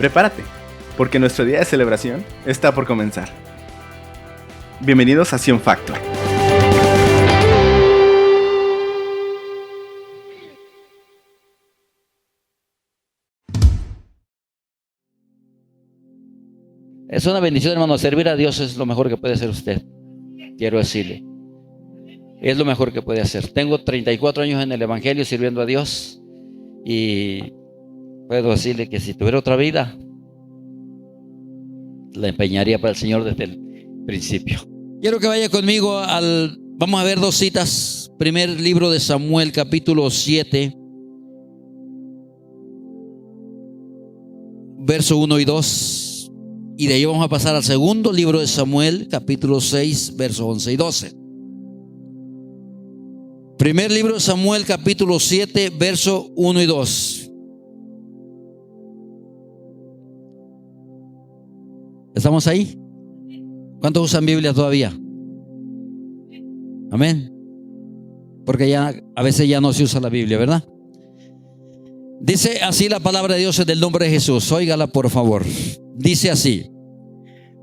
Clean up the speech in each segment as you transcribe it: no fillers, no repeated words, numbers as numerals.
Prepárate, porque nuestro día de celebración está por comenzar. Bienvenidos a Sion Factor. Es una bendición, hermano. Servir a Dios es lo mejor que puede hacer usted. Quiero decirle, es lo mejor que puede hacer. Tengo 34 años en el Evangelio sirviendo a Dios y puedo decirle que si tuviera otra vida, la empeñaría para el Señor desde el principio. Quiero que vaya conmigo vamos a ver dos citas. Primer libro de Samuel, capítulo 7, verso 1 y 2. Y de ahí vamos a pasar al segundo libro de Samuel, capítulo 6, versos 11 y 12. Primer libro de Samuel, capítulo 7, verso 1 y 2. ¿Estamos ahí? ¿Cuántos usan Biblia todavía? Amén. Porque ya a veces ya no se usa la Biblia, ¿verdad? Dice así la palabra de Dios en el nombre de Jesús. Óigala por favor. Dice así.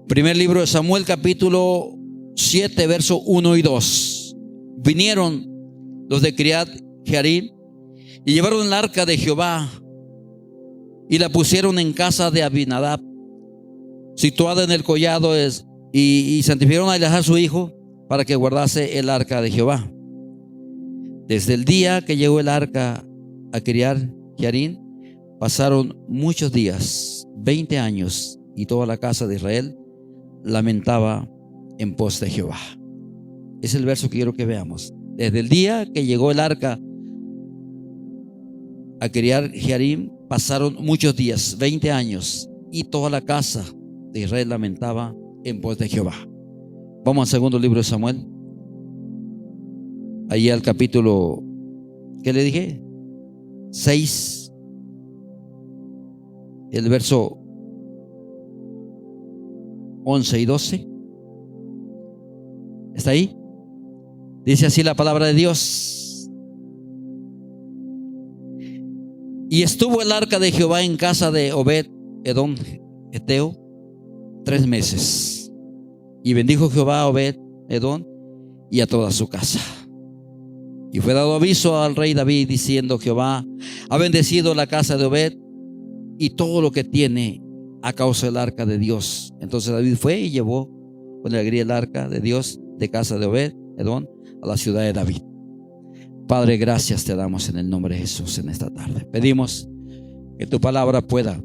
Primer libro de Samuel, capítulo 7, verso 1 y 2. Vinieron los de Kiriat Jearim y llevaron el arca de Jehová y la pusieron en casa de Abinadab, situada en el collado, y santificaron a Eleazar su hijo para que guardase el arca de Jehová. Desde el día que llegó el arca a Kiriat Jearim pasaron muchos días, 20 años, y toda la casa de Israel lamentaba en pos de Jehová. Es el verso que quiero que veamos. Desde el día que llegó el arca a Kiriat Jearim pasaron muchos días, 20 años, y toda la casa de Israel lamentaba en pos de Jehová. Vamos al segundo libro de Samuel. Allí al capítulo, ¿qué le dije? 6, el verso 11 y 12. ¿Está ahí? Dice así la palabra de Dios. Y estuvo el arca de Jehová en casa de Obed Edom Eteo 3 meses. Y bendijo Jehová a Obed Edom y a toda su casa. Y fue dado aviso al rey David diciendo: Jehová ha bendecido la casa de Obed y todo lo que tiene a causa del arca de Dios. Entonces David fue y llevó con alegría el arca de Dios de casa de Obed Edom a la ciudad de David. Padre, gracias te damos en el nombre de Jesús en esta tarde. Pedimos que tu palabra pueda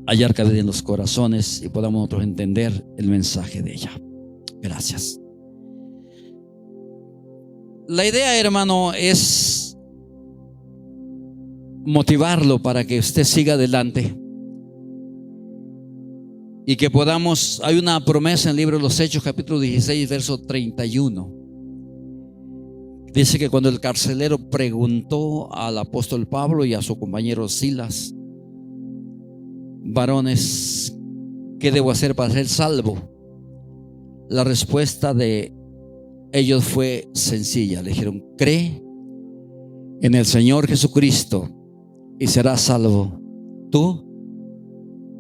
hallar cabida en los corazones y podamos nosotros entender el mensaje de ella. Gracias. La idea, hermano, es motivarlo para que usted siga adelante y que podamos. Hay una promesa en el libro de los Hechos, capítulo 16, verso 31. Dice que cuando el carcelero preguntó al apóstol Pablo y a su compañero Silas: varones, ¿qué debo hacer para ser salvo? La respuesta de ellos fue sencilla. Le dijeron: cree en el Señor Jesucristo y serás salvo tú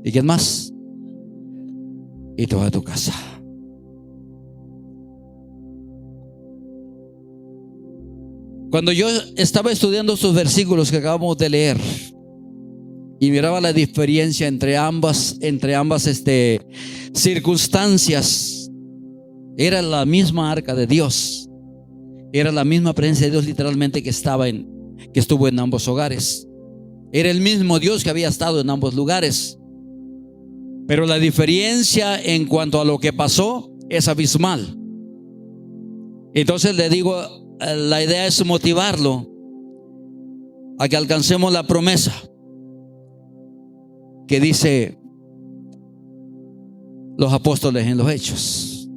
y ¿quién más? Y toda tu casa. Cuando yo estaba estudiando estos versículos que acabamos de leer y miraba la diferencia entre ambas circunstancias, era la misma arca de Dios, era la misma presencia de Dios literalmente que estuvo en ambos hogares. Era el mismo Dios que había estado en ambos lugares, pero la diferencia en cuanto a lo que pasó es abismal. Entonces le digo, la idea es motivarlo a que alcancemos la promesa que dice los apóstoles en los Hechos.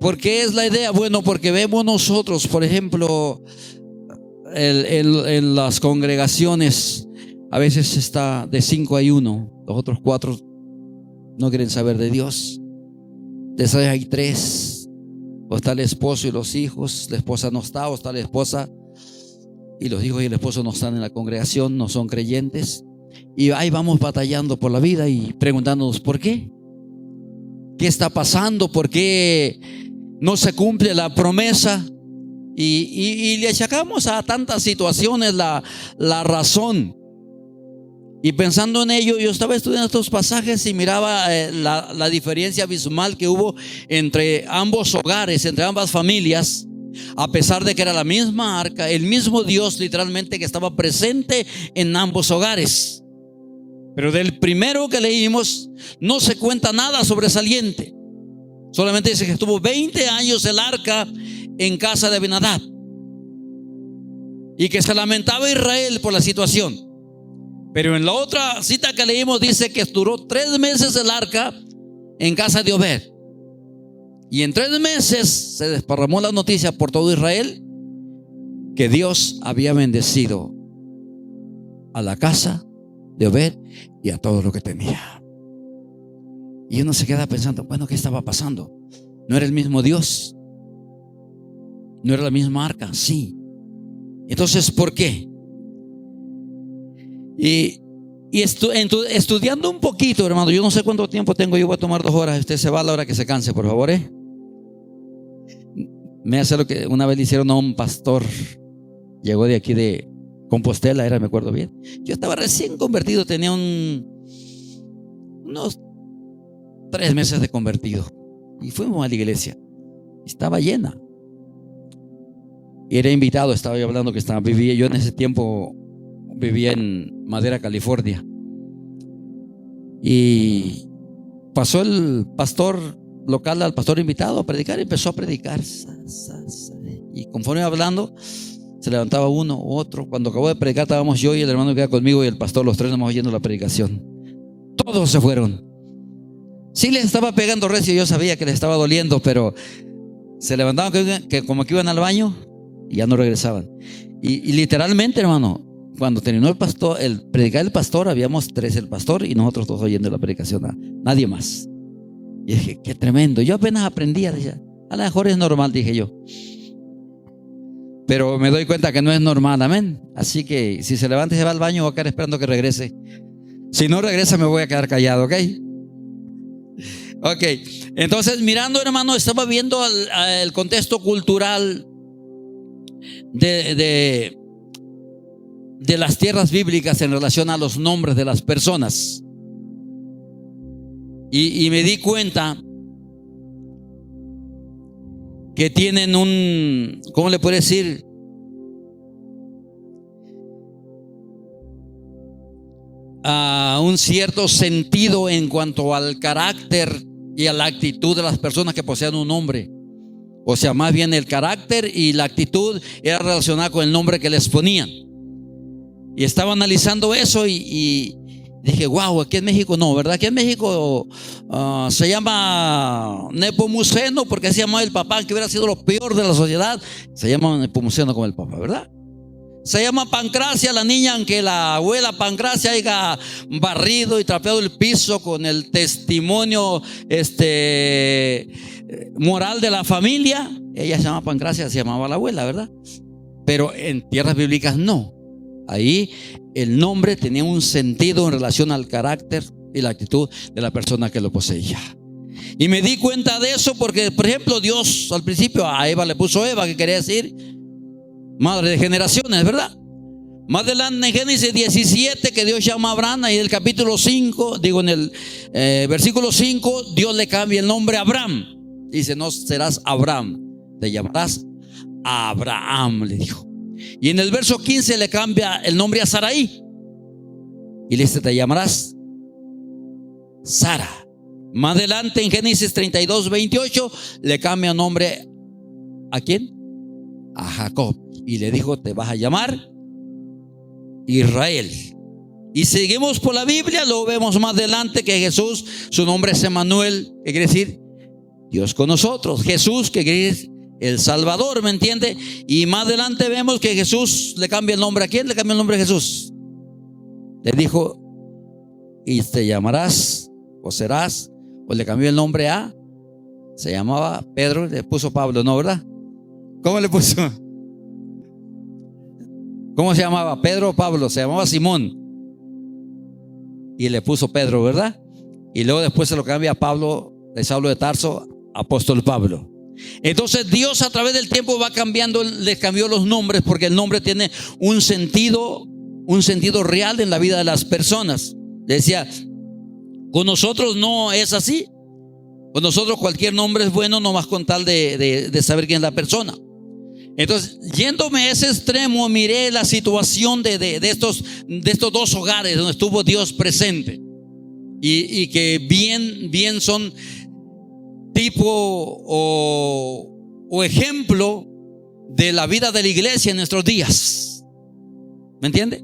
¿Por qué es la idea? Bueno, porque vemos nosotros, por ejemplo, en las congregaciones a veces está de 5 hay 1, los otros 4 no quieren saber de Dios. De 6 hay 3, o está el esposo y los hijos, la esposa no está, o está la esposa y los hijos y el esposo no están en la congregación, no son creyentes. Y ahí vamos batallando por la vida y preguntándonos ¿por qué? ¿Qué está pasando? ¿Por qué no se cumple la promesa? Y le achacamos a tantas situaciones la razón. Y pensando en ello, yo estaba estudiando estos pasajes y miraba la diferencia abismal que hubo entre ambos hogares, entre ambas familias, a pesar de que era la misma arca, el mismo Dios literalmente que estaba presente en ambos hogares. Pero del primero que leímos no se cuenta nada sobresaliente. Solamente dice que estuvo 20 años el arca en casa de Abinadab y que se lamentaba Israel por la situación. Pero en la otra cita que leímos dice que duró 3 meses el arca en casa de Obed. Y en 3 meses se desparramó la noticia por todo Israel que Dios había bendecido a la casa de Obed y a todo lo que tenía. Y uno se queda pensando, bueno, ¿qué estaba pasando? ¿No era el mismo Dios? ¿No era la misma arca? Sí. Entonces, ¿por qué? Y estudiando un poquito, hermano, yo no sé cuánto tiempo tengo, yo voy a tomar 2 horas. Usted se va a la hora que se canse, por favor, Me hace lo que una vez le hicieron a un pastor. Llegó de aquí de Compostela, me acuerdo bien. Yo estaba recién convertido, tenía unos 3 meses de convertido. Y fuimos a la iglesia. Estaba llena. Y era invitado, estaba yo hablando que vivía yo en ese tiempo, vivía en Madera, California. Y pasó el pastor local al pastor invitado a predicar y empezó a predicar. Y conforme iba hablando, se levantaba uno u otro. Cuando acabó de predicar, estábamos yo y el hermano que iba conmigo y el pastor, los 3 nomás oyendo la predicación. Todos se fueron. Sí les estaba pegando recio, yo sabía que les estaba doliendo, pero se levantaban que como que iban al baño y ya no regresaban. Y literalmente, hermano, cuando terminó el predicar el pastor, habíamos 3, el pastor y nosotros 2 oyendo la predicación, nadie más. Y dije, qué tremendo. Yo apenas aprendía, decía, a lo mejor es normal, dije yo. Pero me doy cuenta que no es normal, amén. Así que si se levanta y se va al baño, voy a quedar esperando que regrese. Si no regresa, me voy a quedar callado, ¿ok? Ok, entonces mirando, hermano, estaba viendo el contexto cultural de las tierras bíblicas en relación a los nombres de las personas. Y me di cuenta que tienen ¿cómo le puedo decir? Un cierto sentido en cuanto al carácter y a la actitud de las personas que poseían un nombre. O sea, más bien el carácter y la actitud era relacionada con el nombre que les ponían. Y estaba analizando eso y dije, wow, aquí en México no, ¿verdad? Aquí en México se llama Nepomuceno porque se llamaba el papá, que hubiera sido lo peor de la sociedad. Se llama Nepomuceno como el papá, ¿verdad? Se llama Pancracia, la niña, aunque la abuela Pancracia haya barrido y trapeado el piso con el testimonio moral de la familia. Ella se llama Pancracia, se llamaba la abuela, ¿verdad? Pero en tierras bíblicas no. Ahí el nombre tenía un sentido en relación al carácter y la actitud de la persona que lo poseía. Y me di cuenta de eso porque, por ejemplo, Dios al principio a Eva le puso Eva, que quería decir madre de generaciones, ¿verdad? Más adelante en Génesis 17, que Dios llama a Abraham, y en el capítulo 5, en el versículo 5, Dios le cambia el nombre a Abraham. Dice, no serás Abraham, te llamarás Abraham, le dijo. Y en el verso 15 le cambia el nombre a Sarai y le dice, te llamarás Sara. Más adelante en Génesis 32, 28 le cambia el nombre ¿a quién? A Jacob, y le dijo, te vas a llamar Israel. Y seguimos por la Biblia, lo vemos más adelante que Jesús, su nombre es Emmanuel, que quiere decir Dios con nosotros. Jesús, que quiere decir el Salvador, ¿me entiende? Y más adelante vemos que Jesús le cambia el nombre. ¿A quién le cambia el nombre a Jesús? Le dijo, y te llamarás, o serás, o le cambió el nombre a, se llamaba Pedro, le puso Pablo, ¿no, verdad? ¿Cómo le puso? ¿Cómo se llamaba? ¿Pedro o Pablo? Se llamaba Simón. y le puso Pedro, ¿verdad? Y luego después se lo cambia a Pablo, de Saulo de Tarso, apóstol Pablo. Entonces Dios a través del tiempo va cambiando, les cambió los nombres, porque el nombre tiene un sentido real en la vida de las personas. Decía, con nosotros no es así. Con nosotros cualquier nombre es bueno, nomás con tal de saber quién es la persona. Entonces, yéndome a ese extremo, miré la situación de estos dos hogares donde estuvo Dios presente. Y que bien son tipo o ejemplo de la vida de la iglesia en nuestros días. ¿Me entiende?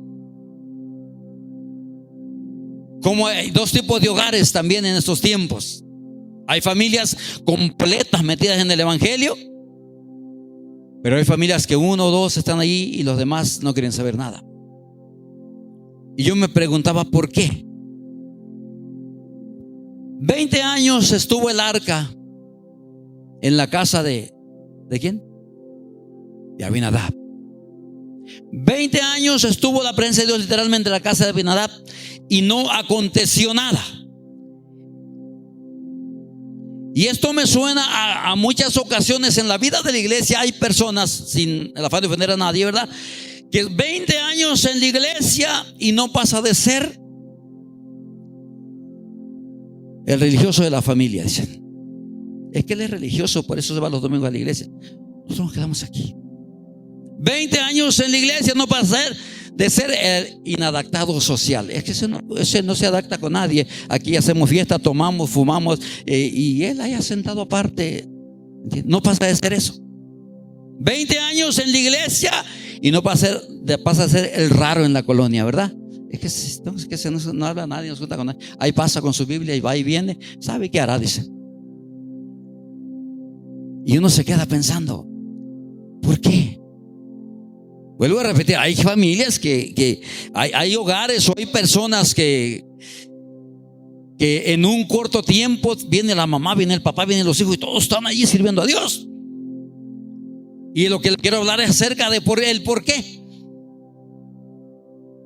Como hay dos tipos de hogares también en estos tiempos. Hay familias completas metidas en el evangelio, pero hay familias que uno o dos están allí y los demás no quieren saber nada. Y yo me preguntaba por qué. 20 años estuvo el arca en la casa ¿de quién? De Abinadab. 20 años estuvo la presencia de Dios literalmente en la casa de Abinadab y no aconteció nada. Y esto me suena a muchas ocasiones en la vida de la iglesia. Hay personas, sin el afán de ofender a nadie, ¿verdad?, que 20 años en la iglesia y no pasa de ser el religioso de la familia. Dicen, es que él es religioso, por eso se va los domingos a la iglesia. Nosotros nos quedamos aquí. 20 años en la iglesia no pasa de ser el inadaptado social. Es que ese no se adapta con nadie. Aquí hacemos fiesta, tomamos, fumamos, y él haya sentado aparte. No pasa de ser eso. 20 años en la iglesia y no pasa a ser el raro en la colonia, ¿verdad? Es que no habla nadie, no se junta con nadie. Ahí pasa con su Biblia y va y viene. ¿Sabe qué hará? Dice. Y uno se queda pensando, ¿por qué? Vuelvo a repetir, hay familias que hay hogares o hay personas que en un corto tiempo viene la mamá, viene el papá, vienen los hijos y todos están allí sirviendo a Dios. Y lo que le quiero hablar es acerca de el por qué.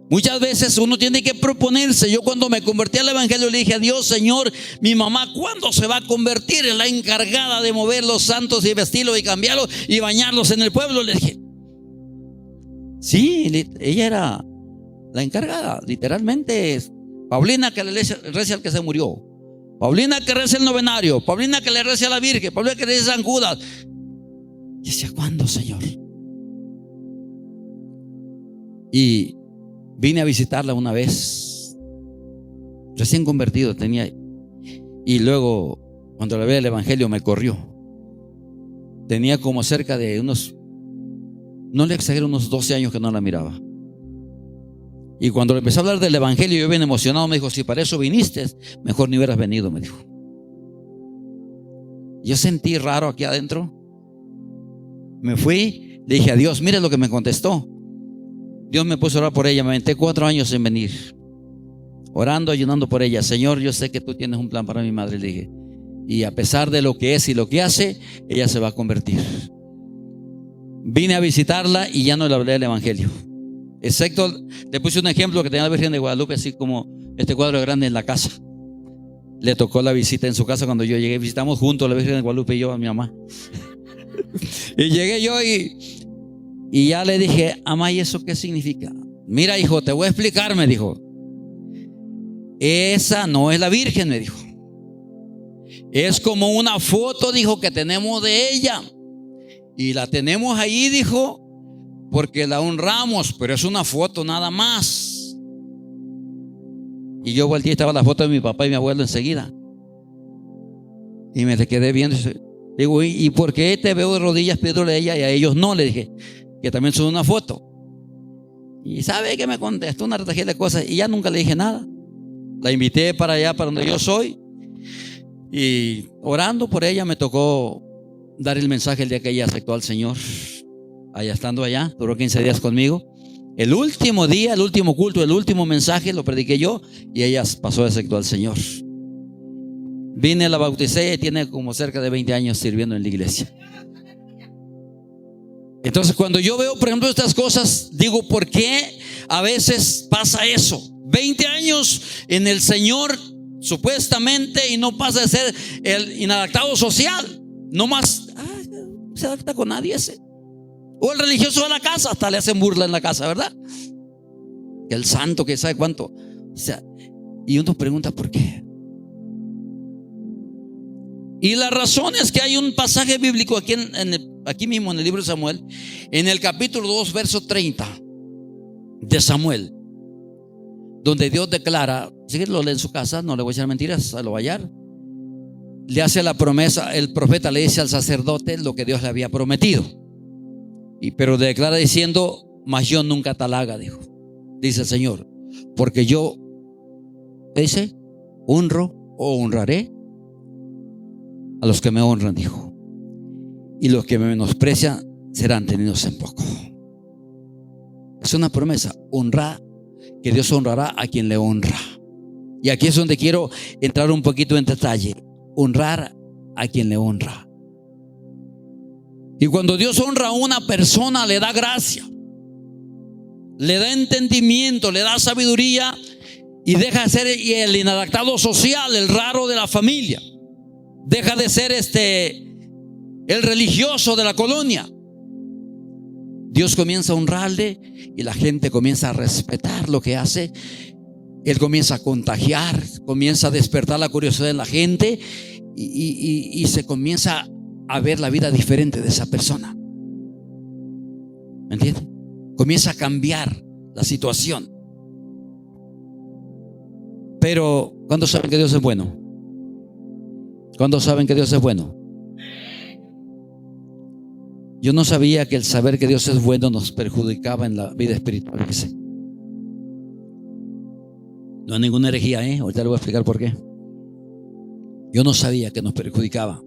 Muchas veces uno tiene que proponerse. Yo cuando me convertí al evangelio le dije a Dios, Señor, mi mamá ¿cuándo se va a convertir en la encargada de mover los santos y vestirlos y cambiarlos y bañarlos en el pueblo? Le dije, sí, ella era la encargada, literalmente. Paulina que le reza al que se murió, Paulina que reza el novenario, Paulina que le reza a la Virgen, Paulina que le reza a San Judas. Y decía, ¿cuándo, Señor? Y vine a visitarla una vez, recién convertido tenía, y luego cuando le vi el evangelio me corrió. Tenía como cerca de unos, no le exagero, unos 12 años que no la miraba. Y cuando le empecé a hablar del evangelio, yo bien emocionado, me dijo, si para eso viniste, mejor ni hubieras venido, me dijo. Yo sentí raro aquí adentro. Me fui, le dije a Dios, mire lo que me contestó. Dios me puso a orar por ella. Me aventé 4 años sin venir, orando, ayunando por ella. Señor, yo sé que tú tienes un plan para mi madre, le dije. Y a pesar de lo que es y lo que hace, ella se va a convertir. Vine a visitarla y ya no le hablé del evangelio. Excepto, le puse un ejemplo que tenía la Virgen de Guadalupe, así como este cuadro grande en la casa. Le tocó la visita en su casa cuando yo llegué. Visitamos juntos la Virgen de Guadalupe y yo a mi mamá. Y llegué yo y ya le dije, mamá, ¿y eso qué significa? Mira, hijo, te voy a explicar, me dijo. Esa no es la Virgen, me dijo. Es como una foto, dijo, que tenemos de ella. Y la tenemos ahí, dijo, porque la honramos, pero es una foto nada más. Y yo volteé y estaba la foto de mi papá y mi abuelo enseguida. Y me quedé viendo. Digo, ¿y por qué te veo de rodillas pidiéndole a ella y a ellos no? Le dije, que también son una foto. Y sabe que me contestó una retajera de cosas y ya nunca le dije nada. La invité para allá, para donde yo soy. Y orando por ella me tocó dar el mensaje el día que ella aceptó al Señor. Allá estando allá, duró 15 días conmigo. El último día, el último culto, el último mensaje lo prediqué yo y ella pasó a aceptar al Señor. Vine, la bauticé y tiene como cerca de 20 años sirviendo en la iglesia. Entonces cuando yo veo, por ejemplo, estas cosas, digo, ¿por qué a veces pasa eso? 20 años en el Señor supuestamente y no pasa de ser el inadaptado social. No más se adapta con nadie ese. O el religioso de la casa, hasta le hacen burla en la casa, ¿verdad? Que el santo, que sabe cuánto. O sea, y uno pregunta ¿por qué? Y la razón es que hay un pasaje bíblico aquí mismo en el libro de Samuel, en el capítulo 2, verso 30 de Samuel, donde Dios declara, si lo lee en su casa, no le voy a echar mentiras, a lo hallar. Le hace la promesa, el profeta le dice al sacerdote lo que Dios le había prometido. Pero declara diciendo: mas yo nunca tal haga, dice el Señor, porque yo, dice, honro o honraré a los que me honran, dijo, y los que me menosprecian serán tenidos en poco. Es una promesa, honrar, que Dios honrará a quien le honra. Y aquí es donde quiero entrar un poquito en detalle. Honrar a quien le honra. Y cuando Dios honra a una persona, le da gracia, le da entendimiento, le da sabiduría, y deja de ser el inadaptado social, el raro de la familia. Deja de ser el religioso de la colonia. Dios comienza a honrarle y la gente comienza a respetar lo que hace. Él comienza a contagiar, comienza a despertar la curiosidad en la gente y se comienza a ver la vida diferente de esa persona. ¿Me entiendes? Comienza a cambiar la situación. Pero ¿cuándo saben que Dios es bueno? ¿Cuándo saben que Dios es bueno? Yo no sabía que el saber que Dios es bueno nos perjudicaba en la vida espiritual. No hay ninguna herejía, ahorita le voy a explicar por qué. Yo no sabía que nos perjudicaba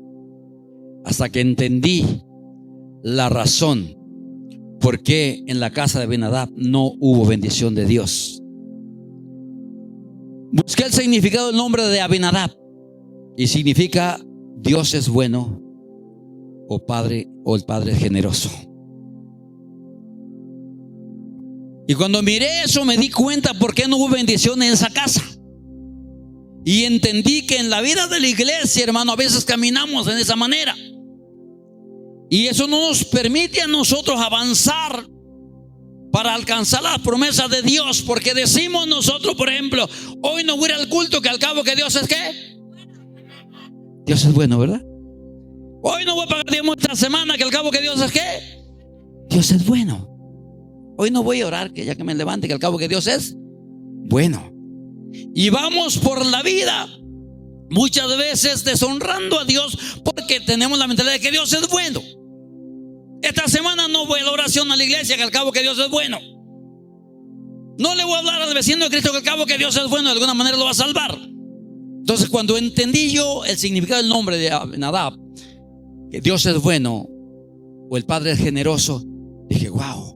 hasta que entendí la razón por qué en la casa de Abinadab no hubo bendición de Dios. Busqué el significado del nombre de Abinadab y significa Dios es bueno, o Padre, o el Padre es generoso. Y cuando miré eso me di cuenta por qué no hubo bendición en esa casa. Y entendí que en la vida de la iglesia, hermano, a veces caminamos en esa manera. Y eso no nos permite a nosotros avanzar para alcanzar las promesas de Dios. Porque decimos nosotros, por ejemplo, hoy no voy a ir al culto, que al cabo que Dios es ¿qué? Dios es bueno, ¿verdad? Hoy no voy a pagar diezmo esta semana, que al cabo que Dios es ¿qué? Dios es bueno. Hoy no voy a orar, que ya que me levante, que al cabo que Dios es bueno. Y vamos por la vida muchas veces deshonrando a Dios porque tenemos la mentalidad de que Dios es bueno. Esta semana no voy a la oración a la iglesia, que al cabo que Dios es bueno. No le voy a hablar al vecino de Cristo, que al cabo que Dios es bueno, de alguna manera lo va a salvar. Entonces, cuando entendí yo el significado del nombre de Abinadab, que Dios es bueno o el Padre es generoso, dije, wow.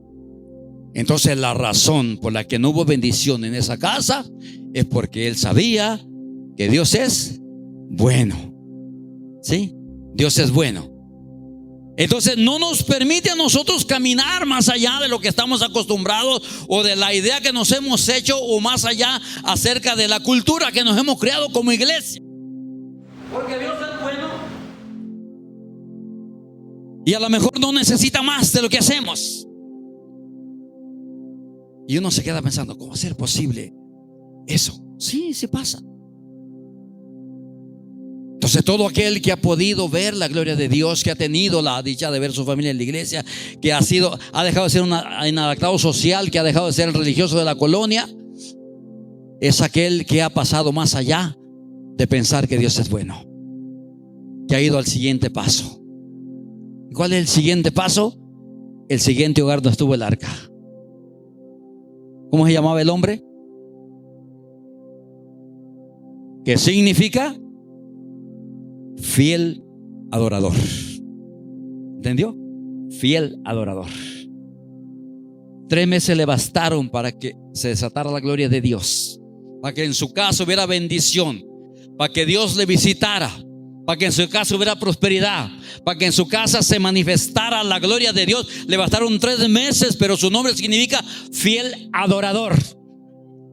Entonces la razón por la que no hubo bendición en esa casa es porque él sabía que Dios es bueno. ¿Sí? Dios es bueno. Entonces no nos permite a nosotros caminar más allá de lo que estamos acostumbrados o de la idea que nos hemos hecho, o más allá acerca de la cultura que nos hemos creado como iglesia. Porque Dios es bueno y a lo mejor no necesita más de lo que hacemos. Y uno se queda pensando, ¿cómo ser posible eso? Sí, se pasa. Entonces todo aquel que ha podido ver la gloria de Dios, que ha tenido la dicha de ver su familia en la iglesia, que ha dejado de ser un inadaptado social, que ha dejado de ser el religioso de la colonia, es aquel que ha pasado más allá de pensar que Dios es bueno, que ha ido al siguiente paso. ¿Y cuál es el siguiente paso? El siguiente hogar donde estuvo el arca. ¿Cómo se llamaba el hombre? ¿Qué significa? Fiel adorador. ¿Entendió? Fiel adorador. 3 meses le bastaron para que se desatara la gloria de Dios, para que en su casa hubiera bendición, para que Dios le visitara, para que en su casa hubiera prosperidad, para que en su casa se manifestara la gloria de Dios. Le bastaron 3 meses, pero su nombre significa fiel adorador.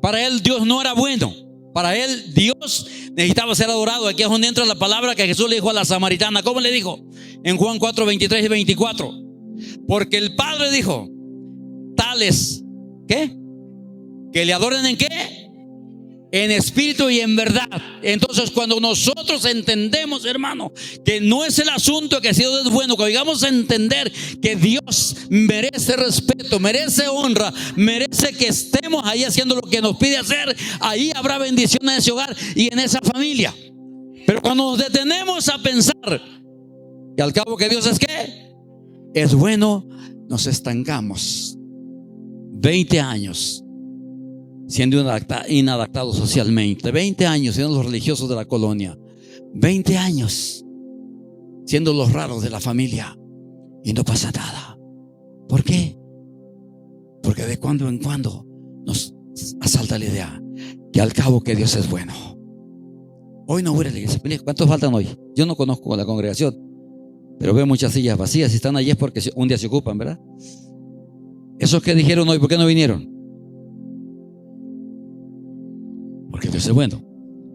Para él Dios no era bueno. Para él Dios necesitaba ser adorado. Aquí es donde entra la palabra que Jesús le dijo a la samaritana. ¿Cómo le dijo? En Juan 4, 23 y 24. Porque el Padre dijo, tales, ¿qué? Que le adoren ¿en qué? En espíritu y en verdad. Entonces cuando nosotros entendemos, hermano, que no es el asunto que si Dios es bueno, que llegamos a entender que Dios merece respeto, merece honra, merece que estemos ahí haciendo lo que nos pide hacer, ahí habrá bendición en ese hogar y en esa familia. Pero cuando nos detenemos a pensar que al cabo que Dios es ¿qué? Es bueno, nos estancamos. 20 años siendo inadaptados socialmente, 20 años siendo los religiosos de la colonia, 20 años siendo los raros de la familia, y no pasa nada. ¿Por qué? Porque de cuando en cuando nos asalta la idea que al cabo que Dios es bueno. Hoy no voy a la iglesia. ¿Cuántos faltan hoy? Yo no conozco la congregación, pero veo muchas sillas vacías. Si están allí es porque un día se ocupan, ¿verdad? Esos que dijeron hoy, ¿por qué no vinieron? Porque Dios es bueno.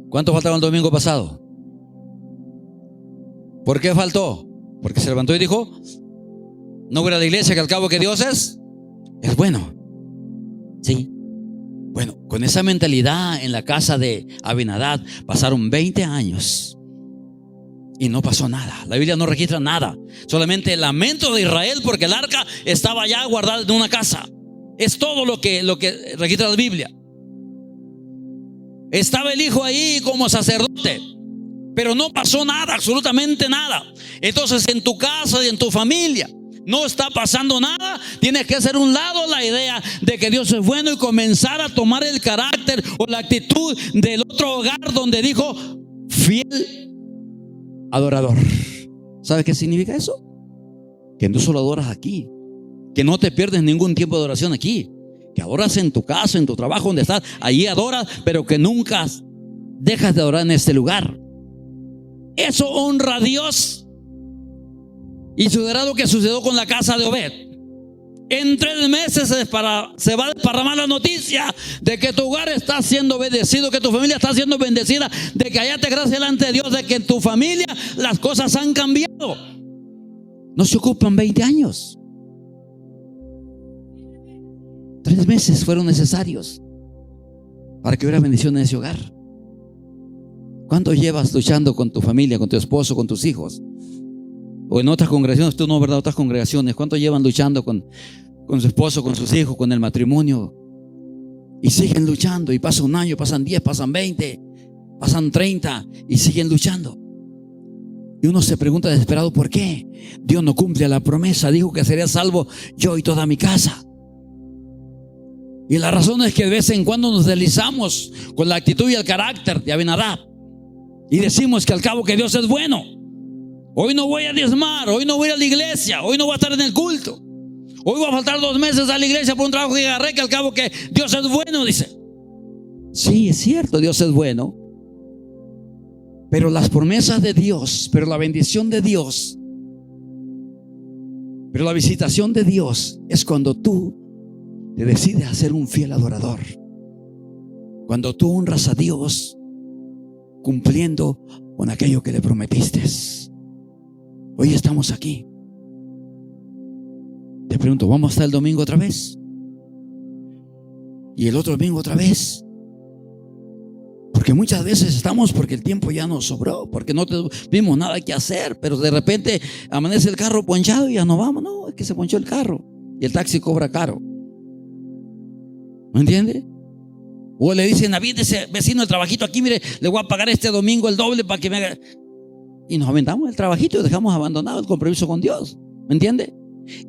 ¿Cuántos faltaban el domingo pasado? ¿Por qué faltó? Porque se levantó y dijo, no voy a la iglesia, que al cabo que Dios es bueno. Sí. Bueno, con esa mentalidad en la casa de Abinadab pasaron 20 años y no pasó nada. La Biblia no registra nada, solamente el lamento de Israel porque el arca estaba ya guardada en una casa. Es todo lo que registra la Biblia. Estaba el hijo ahí como sacerdote, pero no pasó nada, absolutamente nada. Entonces en tu casa y en tu familia no está pasando nada. Tienes que hacer un lado la idea de que Dios es bueno y comenzar a tomar el carácter o la actitud del otro hogar donde dijo fiel adorador. ¿Sabes qué significa eso? Que no solo adoras aquí, que no te pierdes ningún tiempo de adoración aquí, que adoras en tu casa, en tu trabajo, donde estás, allí adoras, pero que nunca dejas de adorar en este lugar. Eso honra a Dios. Y sucederá lo que sucedió con la casa de Obed. En 3 meses se va a desparramar la noticia de que tu hogar está siendo bendecido, que tu familia está siendo bendecida, de que hallaste gracia delante de Dios, de que en tu familia las cosas han cambiado. No se ocupan 20 años. 3 meses fueron necesarios para que hubiera bendición en ese hogar. ¿Cuánto llevas luchando con tu familia, con tu esposo, con tus hijos? O en otras congregaciones, tú no, ¿verdad? Otras congregaciones, ¿cuánto llevan luchando con su esposo, con sus hijos, con el matrimonio? Y siguen luchando, y pasa un año, pasan 10, pasan 20, pasan 30, y siguen luchando. Y uno se pregunta desesperado, ¿por qué? Dios no cumple la promesa. Dijo que sería salvo yo y toda mi casa. Y la razón es que de vez en cuando nos deslizamos con la actitud y el carácter de Abinadab y decimos que al cabo que Dios es bueno. Hoy no voy a diezmar, hoy no voy a la iglesia, hoy no voy a estar en el culto, hoy voy a faltar 2 meses a la iglesia por un trabajo que agarré, que al cabo que Dios es bueno, dice. Sí, es cierto, Dios es bueno, pero las promesas de Dios, pero la bendición de Dios, pero la visitación de Dios es cuando tú te decides a ser un fiel adorador, cuando tú honras a Dios cumpliendo con aquello que le prometiste. Hoy estamos aquí. Te pregunto, ¿vamos a estar el domingo otra vez? Y el otro domingo otra vez. Porque muchas veces estamos porque el tiempo ya nos sobró, porque no tuvimos nada que hacer, pero de repente amanece el carro ponchado y ya no vamos. No, es que se ponchó el carro y el taxi cobra caro. ¿Me entiende? O le dicen a ese vecino el trabajito aquí, mire, le voy a pagar este domingo el doble para que me haga. Y nos aventamos el trabajito y dejamos abandonado el compromiso con Dios. ¿Me entiende?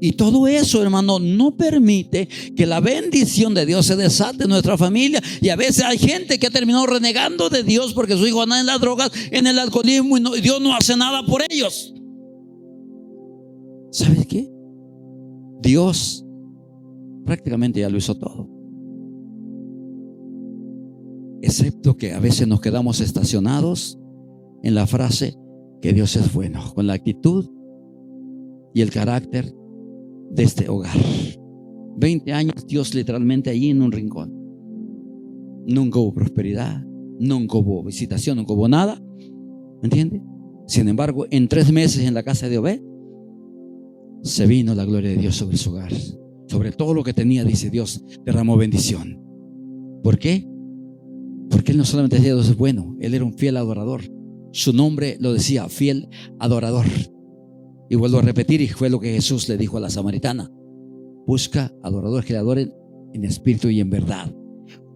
Y todo eso, hermano, no permite que la bendición de Dios se desate en nuestra familia. Y a veces hay gente que ha terminado renegando de Dios porque su hijo anda en las drogas, en el alcoholismo, y Dios no hace nada por ellos. ¿Sabes qué? Dios prácticamente ya lo hizo todo. Excepto que a veces nos quedamos estacionados en la frase que Dios es bueno, con la actitud y el carácter de este hogar. 20 años Dios literalmente allí en un rincón. nunca hubo prosperidad, nunca hubo visitación, nunca hubo nada. ¿Me entiende? Sin embargo, en 3 meses en la casa de Obed se vino la gloria de Dios sobre su hogar. Sobre todo lo que tenía, dice Dios, derramó bendición. ¿Por qué? Porque él no solamente decía Dios es bueno, él era un fiel adorador. Su nombre lo decía, fiel adorador. Y vuelvo a repetir, y fue lo que Jesús le dijo a la samaritana: busca adoradores que le adoren en espíritu y en verdad.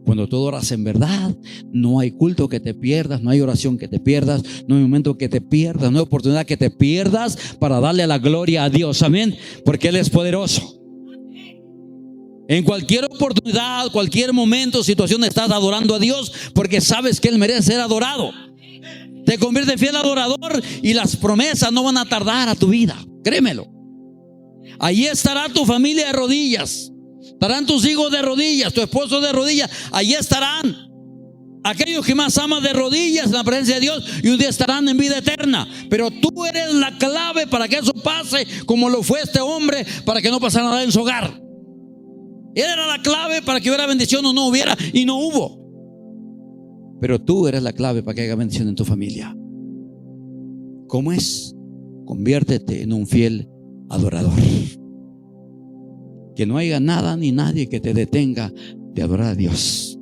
Cuando tú adoras en verdad, no hay culto que te pierdas, no hay oración que te pierdas, no hay momento que te pierdas, no hay oportunidad que te pierdas para darle la gloria a Dios. Amén. Porque Él es poderoso. En cualquier oportunidad, cualquier momento, situación, estás adorando a Dios porque sabes que Él merece ser adorado. Te convierte en fiel adorador y las promesas no van a tardar a tu vida. Créemelo. Allí estará tu familia de rodillas. Estarán tus hijos de rodillas, tu esposo de rodillas. Allí estarán aquellos que más amas de rodillas en la presencia de Dios, y un día estarán en vida eterna. Pero tú eres la clave para que eso pase, como lo fue este hombre, para que no pasara nada en su hogar. Él era la clave para que hubiera bendición o no hubiera, y no hubo. Pero tú eres la clave para que haya bendición en tu familia. ¿Cómo es? Conviértete en un fiel adorador. Que no haya nada ni nadie que te detenga de adorar a Dios.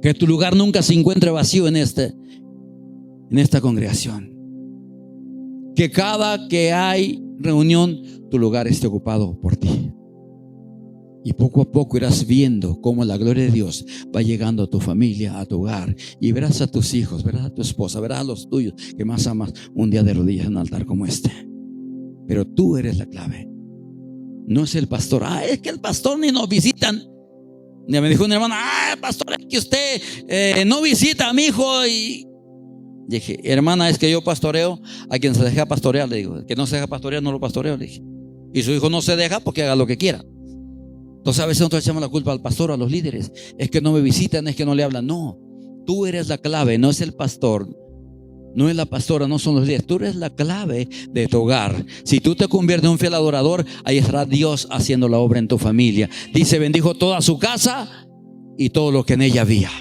Que tu lugar nunca se encuentre vacío en esta congregación. Que cada que hay reunión, tu lugar esté ocupado por ti. Y poco a poco irás viendo cómo la gloria de Dios va llegando a tu familia, a tu hogar. Y verás a tus hijos, verás a tu esposa, verás a los tuyos que más amas un día de rodillas en un altar como este. Pero tú eres la clave. No es el pastor. Es que el pastor ni nos visitan. Ya me dijo una hermana: pastor, es que usted no visita a mi hijo. Y dije: hermana, es que yo pastoreo a quien se deja pastorear. Le digo: el que no se deja pastorear no lo pastoreo. Le dije: y su hijo no se deja porque haga lo que quiera. Entonces a veces nosotros echamos la culpa al pastor, a los líderes. Es que no me visitan, es que no le hablan. No, tú eres la clave, no es el pastor, no es la pastora, no son los líderes. Tú eres la clave de tu hogar. Si tú te conviertes en un fiel adorador, ahí estará Dios haciendo la obra en tu familia. Dice: bendijo toda su casa y todo lo que en ella había.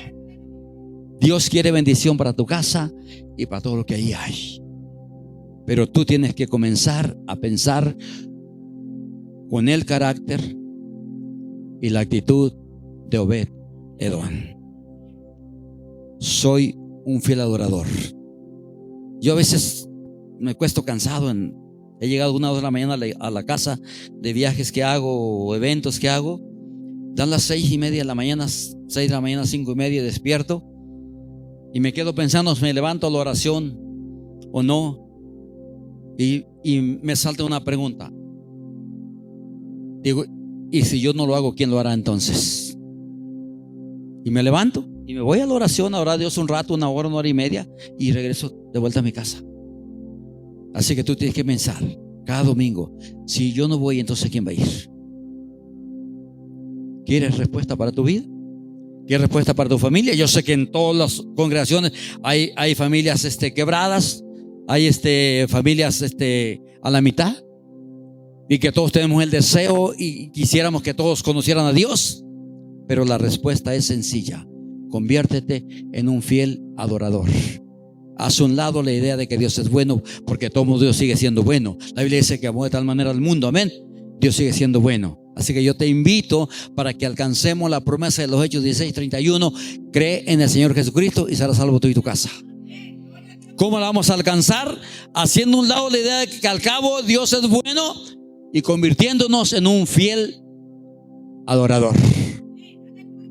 Dios quiere bendición para tu casa y para todo lo que ahí hay. Pero tú tienes que comenzar a pensar con el carácter y la actitud de Obed Edom. Soy un fiel adorador. Yo a veces me cuesto cansado. He llegado 1 o 2 de la mañana a la casa de viajes que hago o eventos que hago. Dan las 6:30 de la mañana, 6 de la mañana, 5:30, despierto. Y me quedo pensando, ¿me levanto a la oración o no? Y me salta una pregunta. Digo: y si yo no lo hago, ¿quién lo hará entonces? Y me levanto y me voy a la oración, a orar a Dios un rato, 1 hora, 1 hora y media, y regreso de vuelta a mi casa. Así que tú tienes que pensar cada domingo: si yo no voy, entonces ¿quién va a ir? ¿Quieres respuesta para tu vida? ¿Quieres respuesta para tu familia? Yo sé que en todas las congregaciones hay familias quebradas, hay familias a la mitad, y que todos tenemos el deseo y quisiéramos que todos conocieran a Dios. Pero la respuesta es sencilla: conviértete en un fiel adorador. Haz a un lado la idea de que Dios es bueno, porque todo Dios sigue siendo bueno. La Biblia dice que amó de tal manera al mundo, amén. Dios sigue siendo bueno. Así que yo te invito para que alcancemos la promesa de los Hechos 16:31. Cree en el Señor Jesucristo y serás salvo tú y tu casa. ¿Cómo la vamos a alcanzar? Haciendo a un lado la idea de que al cabo Dios es bueno y convirtiéndonos en un fiel adorador.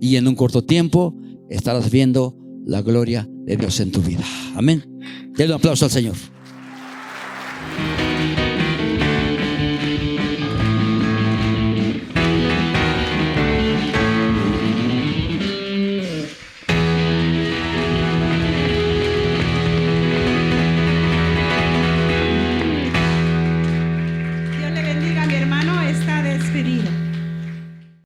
Y en un corto tiempo estarás viendo la gloria de Dios en tu vida. Amén. Denle un aplauso al Señor.